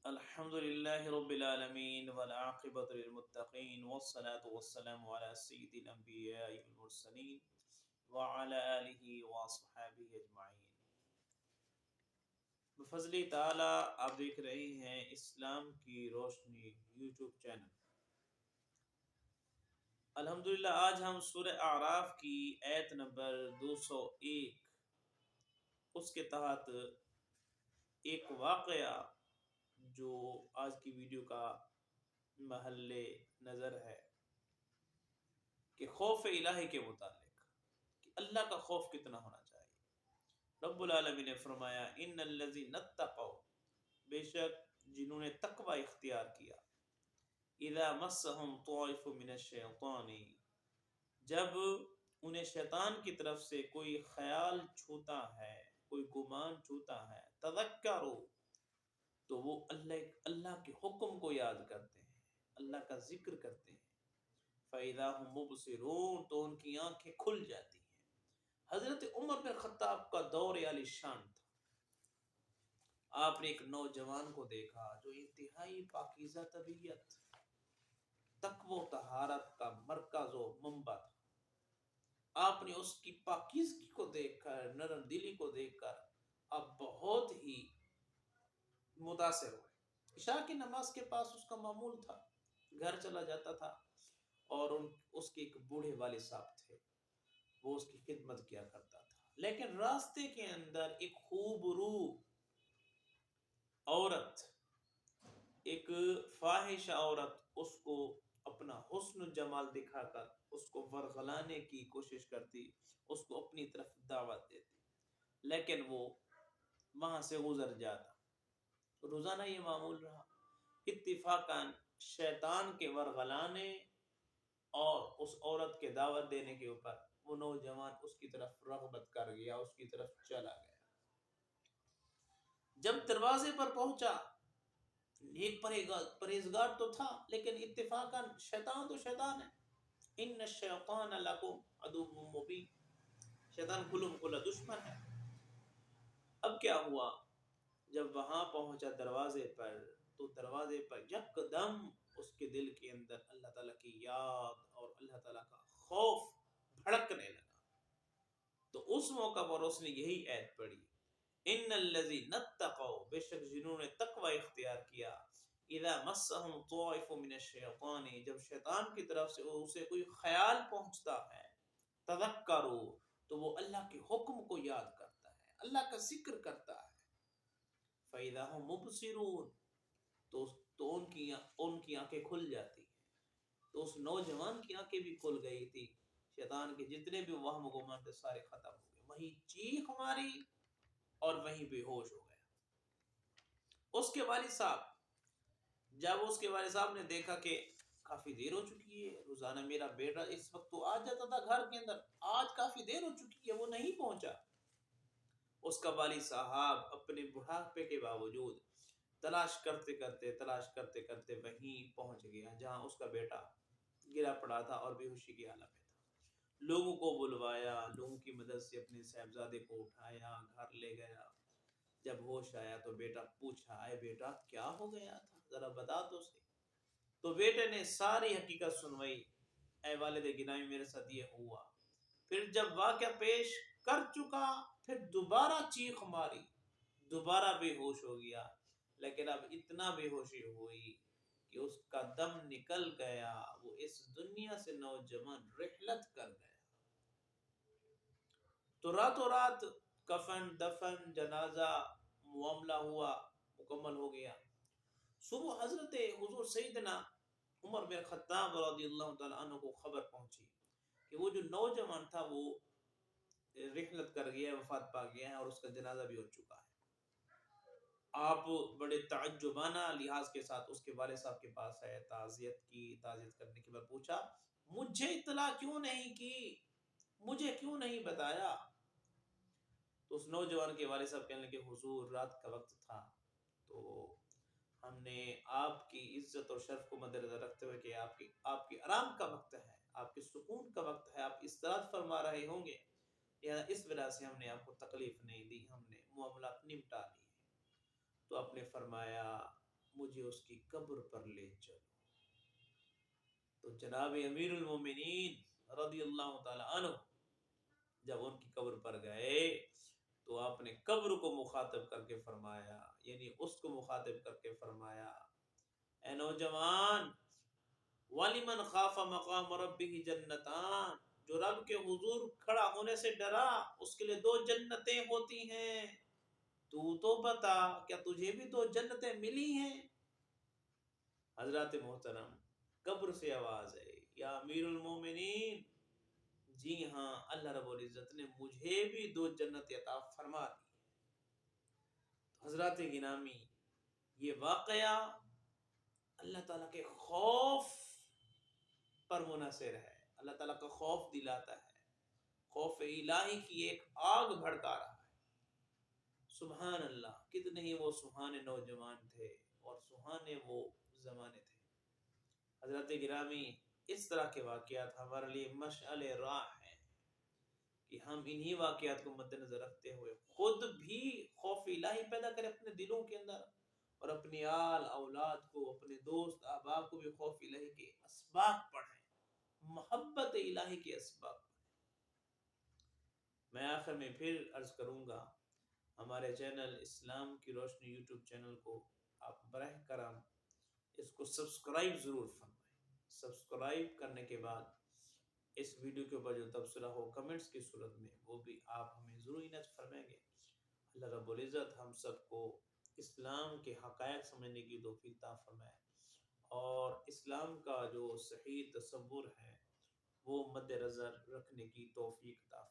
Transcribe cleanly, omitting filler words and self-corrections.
الحمد لله رب العالمين والعاقبة للمتقين والصلاة والسلام على سيد الأنبياء والمرسلين وعلى آله وصحابه أجمعين. بفضل تعالی آپ دیکھ رہے ہیں اسلام کی روشنی یوٹیوب چینل. الحمدللہ آج ہم سورہ اعراف کی آیت نمبر 201 اس کے تحت ایک واقعہ جو آج کی ویڈیو کا محل نظر ہے کہ خوف الہی کے متعلق کہ اللہ کا خوف کتنا ہونا چاہیے. رب العالمین نے فرمایا ان الذین اتقوا، بے شک جنہوں نے تقوی اختیار کیا، اذا مسهم طائف من الشیطان، جب انہیں شیطان کی طرف سے کوئی خیال چھوتا ہے، کوئی گمان چھوتا ہے، تذکروا، تو وہ اللہ کے حکم کو یاد کرتے ہیں، اللہ کا ذکر کرتے ہیں. فَإِذَا هُمْ مُبْصِرُونَ، تو ان کی آنکھیں کھل جاتی ہیں. حضرت عمر بن خطاب کا دور عالی شان تھا. آپ نے ایک نوجوان کو دیکھا جو انتہائی پاکیزہ طبیعت، تقوی و طہارت کا مرکز و منبع تھا. آپ نے اس کی پاکیزگی کو دیکھ کر، نرم دلی کو دیکھ کر آپ بہت ہی متاثر ہوئے. عشاء کی نماز کے پاس اس کا معمول تھا، گھر چلا جاتا تھا اور اس کے ایک بوڑھے والد صاحب تھے، وہ اس کی خدمت کیا کرتا تھا. لیکن راستے کے اندر ایک خوبرو عورت، ایک فاحشہ عورت اس کو اپنا حسن و جمال دکھا کر اس کو ورغلانے کی کوشش کرتی، اس کو اپنی طرف دعوت دیتی، لیکن وہ وہاں سے گزر جاتا. روزانہ یہ معمول رہا. اتفاقاً شیطان کے ورغلانے اور اس عورت کے دعوت دینے کے اوپر وہ نوجوان اس کی طرف رغبت کر گیا، اس کی طرف چلا گیا. جب دروازے پر پہنچا، ایک پرہیزگار تو تھا لیکن اتفاقاً شیطان تو شیطان ہے. ان الشیطان لکم عدو مبین، شیطان کھلم کھلا دشمن ہے. اب کیا ہوا، جب وہاں پہنچا دروازے پر، تو دروازے پر یک دم اس کے دل کے اندر اللہ تعالیٰ کی یاد اور اللہ تعالیٰ کا خوف بھڑکنے لگا. تو اس موقع پر اس نے یہی آیت پڑھی، ان الذین اتقوا، بے شک جنہوں نے تقوی اختیار کیا، اذا مسهم طائف من الشیطان، جب شیطان کی طرف سے اسے کوئی خیال پہنچتا ہے، تذکروا، تو وہ اللہ کے حکم کو یاد کرتا ہے، اللہ کا ذکر کرتا ہے. فَإِذَا هُمْ مُبْصِرُونَ، تو ان کی آنکھیں کھل جاتی ہیں. تو اس نوجوان کی آنکھیں بھی کھل گئی تھی. شیطان کے جتنے بھی وہم و گمان تھے سارے ختم ہو گئے. وہیں چیخ ماری اور وہیں بے ہوش ہو گیا. اس کے والد صاحب، جب اس کے والد صاحب نے دیکھا کہ کافی دیر ہو چکی ہے، روزانہ میرا بیٹا اس وقت تو آ جاتا تھا گھر کے اندر، آج کافی دیر ہو چکی ہے وہ نہیں پہنچا. اس کا والد صاحب اپنے بڑھاپے کے باوجود تلاش کرتے کرتے وہیں پہنچ گیا جہاں اس کا بیٹا گرا پڑا تھا اور بے ہوشی کی حالت میں تھا. لوگوں کو بلوایا، لوگوں کی مدد سے اپنے صاحبزادے کو اٹھایا، گھر لے گیا. جب ہوش آیا تو بیٹا پوچھا، اے بیٹا کیا ہو گیا تھا، ذرا بتا تو صحیح. تو بیٹے نے ساری حقیقت سنوائی، اے والد گرامی میرے ساتھ یہ ہوا. پھر جب واقعہ پیش کر چکا، پھر دوبارہ چیخ ماری، دوبارہ بے ہوش ہو گیا. لیکن اب اتنا بے ہوشی ہوئی کہ اس کا دم نکل گیا، وہ اس دنیا سے نوجوان رحلت کر گیا. تو راتوں رات کفن دفن جنازہ معاملہ ہوا، مکمل ہو گیا. صبح حضرت حضور سیدنا عمر بن خطاب رضی اللہ تعالیٰ عنہ کو خبر پہنچی کہ وہ جو نوجوان تھا وہ رحلت کر گیا ہے، وفات پا گیا ہے اور اس کا جنازہ بھی ہو چکا ہے. آپ بڑے تعجبانہ لحاظ کے ساتھ اس کے والد صاحب کے پاس ہے، تعزیت کرنے کے بعد پوچھا، مجھے اطلاع کیوں نہیں کی، مجھے کیوں نہیں بتایا؟ تو اس نوجوان کے والد صاحب کہنے لگے، حضور رات کا وقت تھا تو ہم نے آپ کی عزت اور شرف کو مد نظر رکھتے ہوئے کہ آپ کی آرام کا وقت ہے، آپ کے سکون کا وقت ہے، آپ استراحت فرما رہے ہوں گے، اس وجہ سے ہم نے آپ کو تکلیف نہیں دی، ہم نے معاملات نمٹا لی. تو آپ نے فرمایا، مجھے اس کی قبر پر لے چلو۔ تو جناب امیر المومنین رضی اللہ تعالی عنہ جب ان کی قبر پر گئے تو آپ نے قبر کو مخاطب کر کے فرمایا، یعنی اس کو مخاطب کر کے فرمایا، اے نوجوان، وَلِمَنْ خَافَ مَقَامَ رَبِّهِ جَنَّتَانِ، جو رب کے حضور کھڑا ہونے سے ڈرا اس کے لیے 2 جنتیں ہوتی ہیں، تو بتا کیا تجھے بھی 2 جنتیں ملی ہیں؟ حضرات محترم، قبر سے آواز ہے، یا امیر المومنین، جی ہاں، اللہ رب العزت نے مجھے بھی 2 جنت عطا فرما دی۔ حضرات گرامی، یہ واقعہ اللہ تعالیٰ کے خوف پر منحصر ہے، اللہ تعالیٰ کا خوف دلاتا ہے، خوف الہی کی ایک آگ بھڑکا رہا ہے۔ سبحان اللہ، کتنے ہی وہ سہانے نوجوان تھے اور سہانے وہ زمانے تھے۔ حضرات گرامی، اس طرح کے واقعات ہمارے لیے مشعل راہ ہیں کہ ہم انہی واقعات کو مد نظر رکھتے ہوئے خود بھی خوف الہی پیدا کریں اپنے دلوں کے اندر، اور اپنی آل اولاد کو، اپنے دوست احباب کو بھی خوف الہی کے اسباق پڑھیں، محبت الہی کے اسباق پڑھیں۔ میں آخر میں پھر عرض کروں گا، ہمارے چینل اسلام کی روشنی یوٹیوب چینل کو آپ براہ کرم اس کو سبسکرائب ضرور فرمائیں۔ سبسکرائب کرنے کے بعد اس ویڈیو کے اوپر جو تبصرہ ہو کمنٹس کی صورت میں وہ بھی آپ ہمیں ضرور انعت فرمائیں گے۔ اللہ رب العزت ہم سب کو اسلام کے حقائق سمجھنے کی توفیق عطا فرمائے، اور اسلام کا جو صحیح تصور ہے وہ مد نظر رکھنے کی توفیق عطا